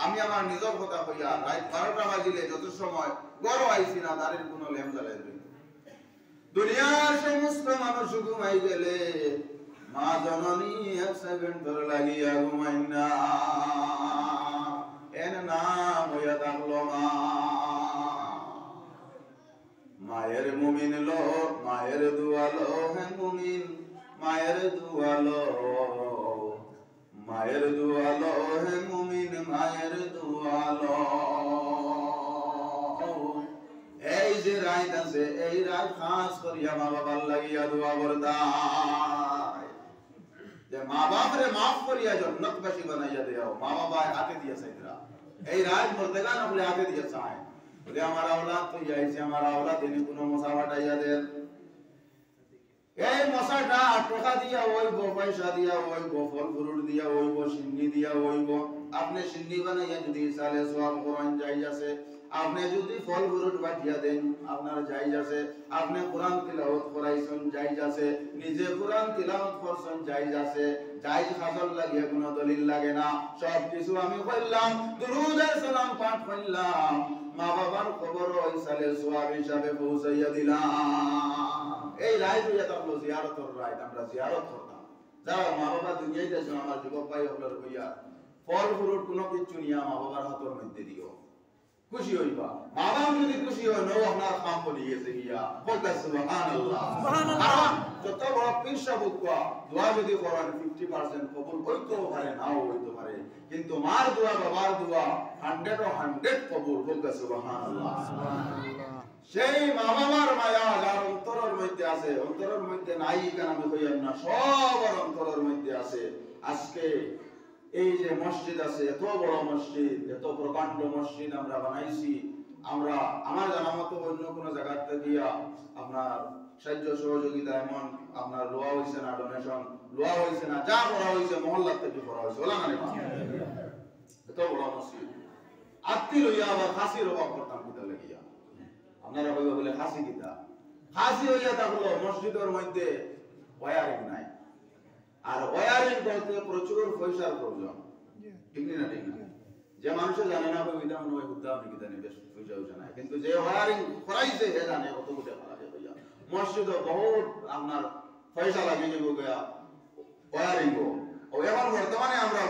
আমি আমার নিজের কথা কইয়া রাত 12টা বাজিলে যত সময় গড় আইছি না তারের কোনো ল্যাম্প জ্বালাই দিই দুনিয়ার সমস্ত মানুষ ঘুমাই গেলে মা জননী 1 সেকেন্ড ধরে লাগিয়া ঘুমাই না এর নাম হইয়া থাকলো মা মায়ের মুমিন লো মায়ের দুয়ালো হে মুমিন মায়ের দুয়ালো মায়ের দুয়ালো হে মুমিন মায়ের দুয়ালো এই যে রাত আছে এই রাত খাস করিয়া মা বাবার লাগিয়া দোয়া করতাই যে মা বাপরে মাফ করিয়া জান্নাতবাসী বানাইয়া দেও মা বাবা হাতে দিয়া সাইদরা এই রাত মরদেগা না বলে হাতে দিয়া চায় বলে আমার আওলাদ তো যাইছে আমার আওলাদ তিনি কোনো মশা বাটাইয়া দেন এই মশাটা টাকা দিয়া হইব পয়সা দিয়া হইব ফল ফুরুট দিয়া হইব সিন্নি দিয়া হইব আপনি সিন্নি বানাইয়া যদি সালে সওয়াব কোরআন যাই আছে আপনি যদি ফল ফুরুট বাটিয়া দেন আপনার যাই আছে আপনি কোরআন তিলাওয়াত করাইছেন যাই আছে নিজে কোরআন তিলাওয়াত করছেন যাই আছে যাই হাসল লাগে কোনো দলিল লাগে না সব কিছু আমি কইলাম দুরূদ আর সালাম পাঠ কইলাম মা বাবার খবর ওই সালে সওয়াব হিসাবে পৌঁছাইয়া দিলাম এই রায় হইয়া থাকলো জিয়ারতের রায় আমরা জিয়ারত করতাম যারা মা বাবা দুনিয়ায় দেশে আমার যুবক ভাই হলার হইয়া ফল ফুরুট কোনো কিছু নিয়া মা বাবার হাতের মধ্যে দিও খুশি হইবা মা বাবা যদি খুশি হয় নও আপনার কাম করে গেছে গিয়া বলতে সুবহানাল্লাহ সুবহানাল্লাহ যত বড় পীরসা বুকবা দোয়া যদি করেন 50% কবুল হইতো পারে নাও হইতো পারে কিন্তু মার দোয়া বাবার দোয়া 100 কবুল বলতে সুবহানাল্লাহ সুবহানাল্লাহ সেই মা বাবার মায়া যার অন্তরের মধ্যে আছে অন্তরের মধ্যে নাই কেন আমি কইয়াম না সবার অন্তরের মধ্যে আছে আজকে এই যে মসজিদ আছে এত বড় মসজিদ এত প্রকাণ্ড মসজিদ আমরা বানাইছি আমরা আমার জানা মতো অন্য কোনো জায়গাতে গিয়া আপনার সাহায্য সহযোগিতা এমন আপনার লোয়া হইছে না ডোনেশন লোয়া হইছে না যা করা হইছে মহল্লা থেকে করা হইছে ওলা মানে এত বড় মসজিদ আত্মি লইয়া আবার ফাঁসির অভাব করতাম কিতা লাগিয়া আপনারা কইবা বলে ফাঁসি কিতা ফাঁসি হইয়া থাকলো মসজিদের মধ্যে ওয়ারিং নাই আর ওয়ারিং করতে প্রচুর পয়সার প্রয়োজন ঠিক না ঠিক না যে মানুষ জানে না ওই বিধান ওই হুদা আপনি কিতা নেবে পয়সা হইছে না কিন্তু যে ওয়ারিং করাইছে হে জানে কত কোটি টাকা লাগে মসজিদ বহুত আপনার পয়সা লাগে যে গয়া ওয়ারিং ও এখন বর্তমানে আমরা